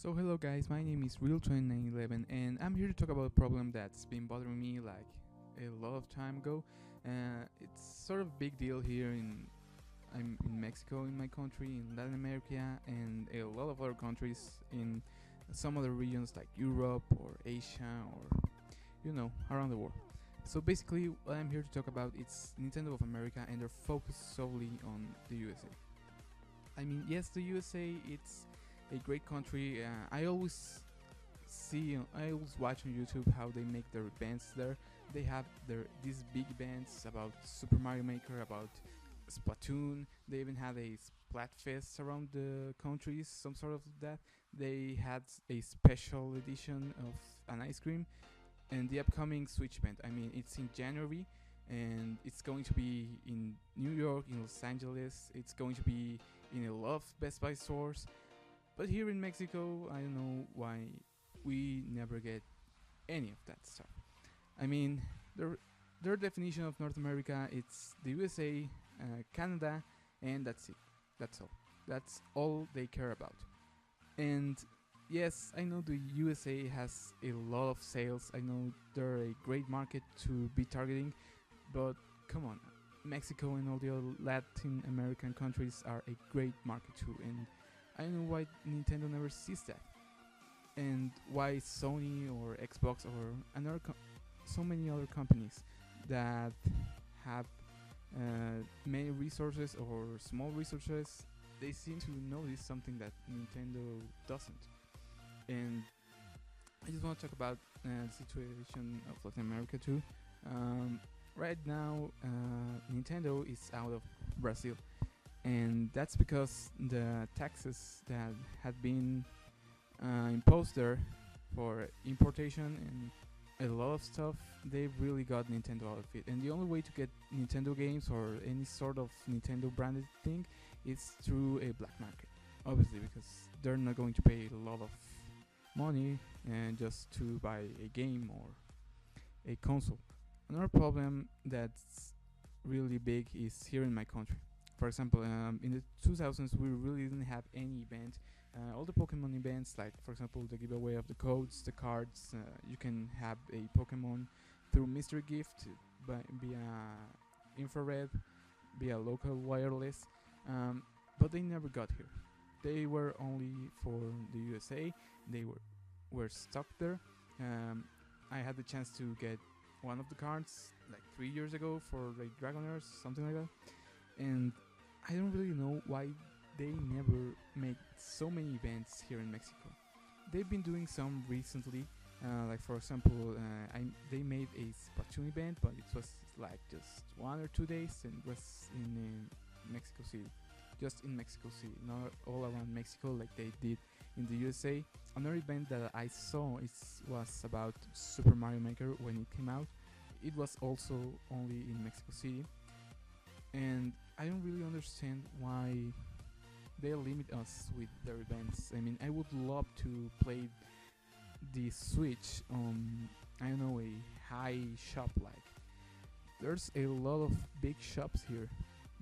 So hello guys, my name is Real2911 and I'm here to talk about a problem that's been bothering me like a lot of time ago. It's sort of a big deal here I'm in Mexico, in my country, in Latin America, and a lot of other countries in some other regions like Europe or Asia or around the world. So basically what I'm here to talk about is Nintendo of America and their focus solely on the USA. I mean, yes, the USA, it's a great country. I always watch on YouTube how they make their events there. They have these big events about Super Mario Maker, about Splatoon. They even had a Splatfest around the countries, some sort of that. They had a special edition of an ice cream, and the upcoming Switch event. I mean, it's in January, and it's going to be in New York, in Los Angeles. It's going to be in a lot of Best Buy stores. But here in Mexico, I don't know why we never get any of that stuff. I mean, their definition of North America, it's the USA, Canada, and that's it. That's all. That's all they care about. And yes, I know the USA has a lot of sales. I know they're a great market to be targeting, but come on, Mexico and all the other Latin American countries are a great market too, and I don't know why Nintendo never sees that, and why Sony or Xbox or so many other companies that have many resources or small resources, they seem to notice something that Nintendo doesn't. And I just want to talk about the situation of Latin America too. Right now, Nintendo is out of Brazil, and that's because the taxes that had been imposed there for importation and a lot of stuff, they've really got Nintendo out of it. And the only way to get Nintendo games or any sort of Nintendo branded thing is through a black market, obviously, because they're not going to pay a lot of money and just to buy a game or a console. Another problem that's really big is here in my country. For example, in the 2000s, we really didn't have any event. All the Pokemon events, like for example the giveaway of the codes, the cards, you can have a Pokemon through mystery gift via infrared, via local wireless, but they never got here. They were only for the USA. They were stuck there. I had the chance to get one of the cards like 3 years ago for like Dragoners, something like that, and I don't really know why they never make so many events here in Mexico. They've been doing some recently, like for example, they made a Splatoon event, but it was like just 1 or 2 days, and it was in Mexico City, just in Mexico City, not all around Mexico like they did in the USA. Another event that I saw was about Super Mario Maker when it came out. It was also only in Mexico City, and I don't really understand why they limit us with their events. I mean, I would love to play the Switch on, I don't know, a high shop. Like, there's a lot of big shops here.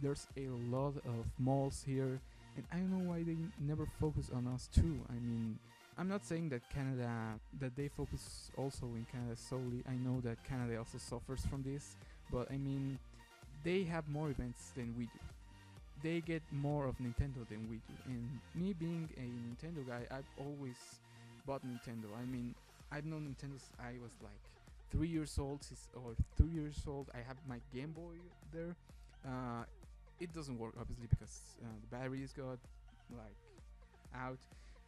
There's a lot of malls here, and I don't know why they never focus on us too. I mean, I'm not saying that they focus also in Canada solely. I know that Canada also suffers from this, but I mean, they have more events than we do. They get more of Nintendo than we do. And me being a Nintendo guy, I've always bought Nintendo. I mean, I've known Nintendo since I was like 3 years old, or 2 years old. I have my Game Boy there. Uh, it doesn't work obviously because the batteries got like out,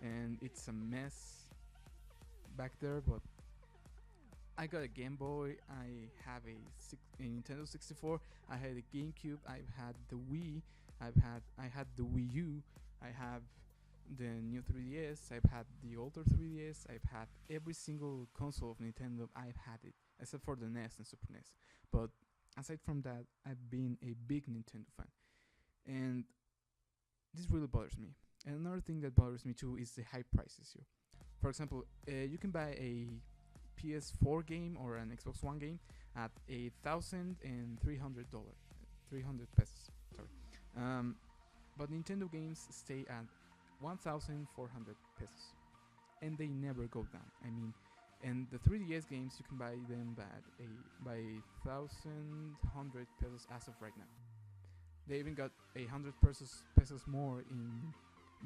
and it's a mess back there. But I got a Game Boy. I have a Nintendo 64. I had a GameCube. I've had the Wii. I had the Wii U. I have the new 3DS. I've had the older 3DS. I've had every single console of Nintendo. I've had it except for the NES and Super NES. But aside from that, I've been a big Nintendo fan, and this really bothers me. And another thing that bothers me too is the high prices here. For example, you can buy a PS4 game or an Xbox One game at $1,300, 300 pesos. Sorry, but Nintendo games stay at 1,400 pesos. and they never go down. I mean, and the 3DS games you can buy them by 1,100 pesos as of right now. They even got 100 pesos more in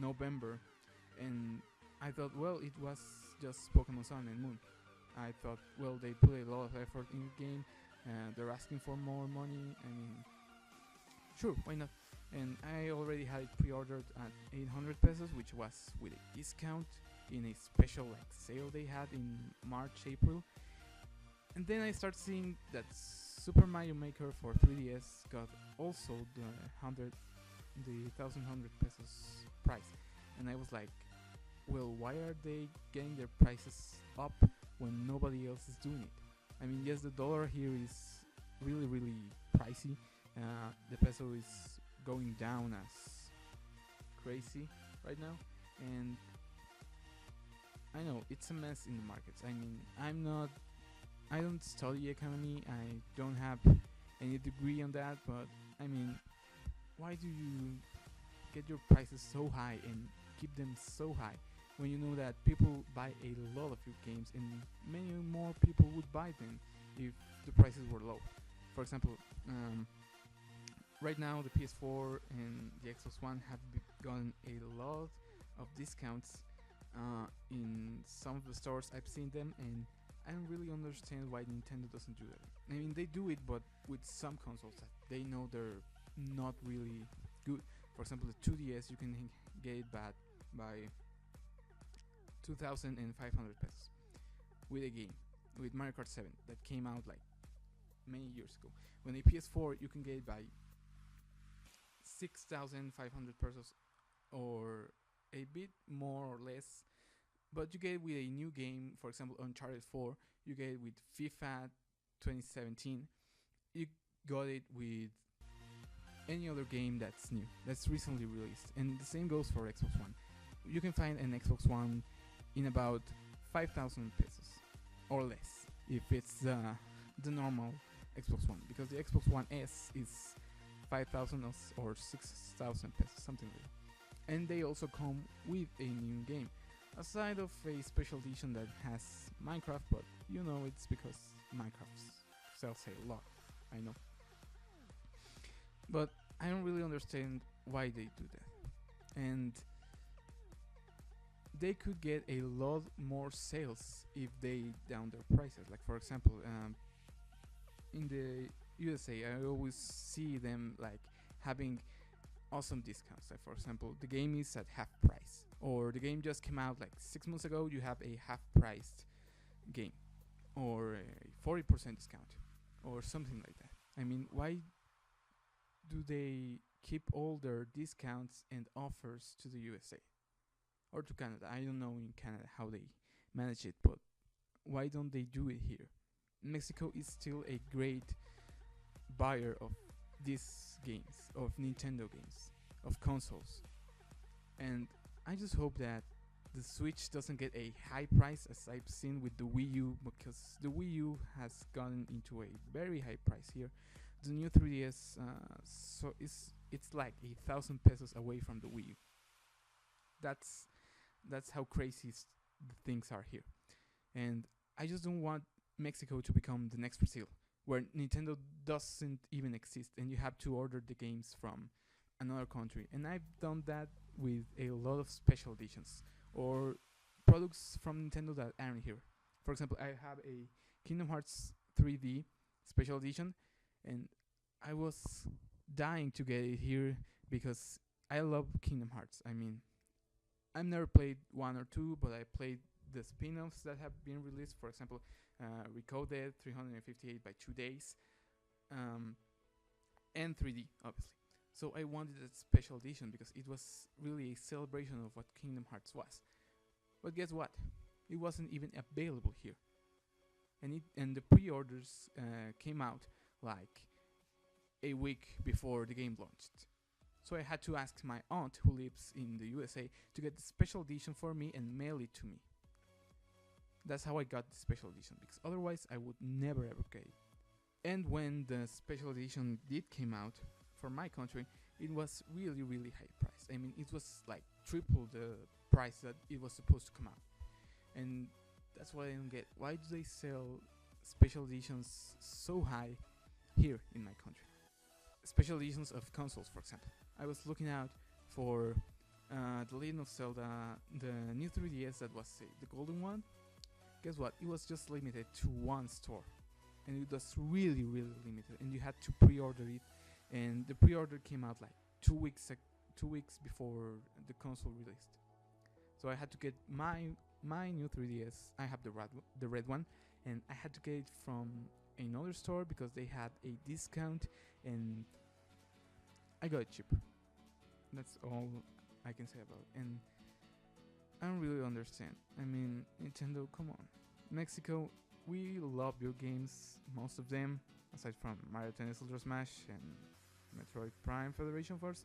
November, and I thought, well, it was just Pokemon Sun and Moon. I thought, well, they put a lot of effort in the game. They're asking for more money. I mean, sure, why not? And I already had it pre-ordered at 800 pesos, which was with a discount in a special like sale they had in March, April. And then I started seeing that Super Mario Maker for 3DS got also the 1,100 pesos price, and I was like, well, why are they getting their prices up when nobody else is doing it? I mean, yes, the dollar here is really, really pricey. The peso is going down as crazy right now, and I know it's a mess in the markets. I mean, I don't study economy. I don't have any degree on that, but I mean, why do you get your prices so high and keep them so high when you know that people buy a lot of your games and many more people would buy them if the prices were low? For example, right now the PS4 and the Xbox One have gotten a lot of discounts in some of the stores. I've seen them, and I don't really understand why Nintendo doesn't do that. I mean, they do it, but with some consoles that they know they're not really good. For example, the 2DS, you can get it by 2,500 pesos with a game, with Mario Kart 7 that came out like many years ago. When a PS4, you can get it by 6,500 pesos, or a bit more or less, but you get it with a new game. For example, Uncharted 4, you get it with FIFA 2017. You got it with any other game that's new, that's recently released, and the same goes for Xbox One. You can find an Xbox One in about 5,000 pesos or less if it's the normal Xbox One, because the Xbox One S is 5,000 or 6,000 pesos, something like that. And they also come with a new game, aside of a special edition that has Minecraft, but you know it's because Minecraft sells a lot, I know. But I don't really understand why they do that. And they could get a lot more sales if they down their prices. Like, for example, in the USA, I always see them like having awesome discounts. Like, for example, the game is at half price, or the game just came out like 6 months ago. You have a half priced game, or a 40% discount, or something like that. I mean, why do they keep all their discounts and offers to the USA or to Canada? I don't know in Canada how they manage it, but why don't they do it here? Mexico is still a great buyer of these games, of Nintendo games, of consoles, and I just hope that the Switch doesn't get a high price as I've seen with the Wii U, because the Wii U has gotten into a very high price here. The new 3DS, so it's like 1,000 pesos away from the Wii U. That's how crazy the things are here, and I just don't want Mexico to become the next Brazil, where Nintendo doesn't even exist, and you have to order the games from another country. And I've done that with a lot of special editions or products from Nintendo that aren't here. For example, I have a Kingdom Hearts 3D special edition, and I was dying to get it here because I love Kingdom Hearts. I mean, I've never played 1 or 2, but I played the spin-offs that have been released. For example, Recoded 358 by 2 days, and 3D, obviously. So I wanted a special edition because it was really a celebration of what Kingdom Hearts was. But guess what? It wasn't even available here, and the pre-orders came out like a week before the game launched. So I had to ask my aunt, who lives in the USA, to get the special edition for me and mail it to me. That's how I got the special edition, because otherwise I would never ever get it. And when the special edition did came out for my country, it was really, really high price. I mean, it was like triple the price that it was supposed to come out. and that's what I don't get. Why do they sell special editions so high here in my country? Special editions of consoles, for example. I was looking out for the Legend of Zelda, the new 3DS that was the golden one. Guess what? It was just limited to one store, and it was really, really limited, and you had to pre-order it. And the pre-order came out like 2 weeks before the console released. So I had to get my new 3DS. I have the red one, and I had to get it from another store because they had a discount, and I got it cheaper. That's all I can say about it. And I don't really understand. I mean, Nintendo, come on. Mexico, we love your games, most of them, aside from Mario Tennis Ultra Smash and Metroid Prime Federation Force.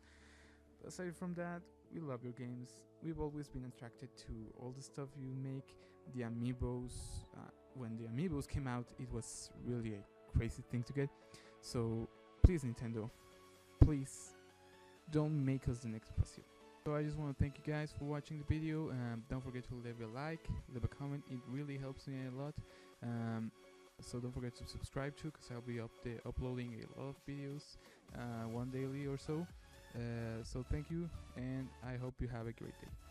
Aside from that, we love your games. We've always been attracted to all the stuff you make. The amiibos, when the amiibos came out, it was really a crazy thing to get. So please, Nintendo, please don't make us the next Brazil. So I just want to thank you guys for watching the video. Don't forget to leave a like, leave a comment. It really helps me a lot. So don't forget to subscribe too, because I'll be uploading a lot of videos, one daily or so. So thank you, and I hope you have a great day.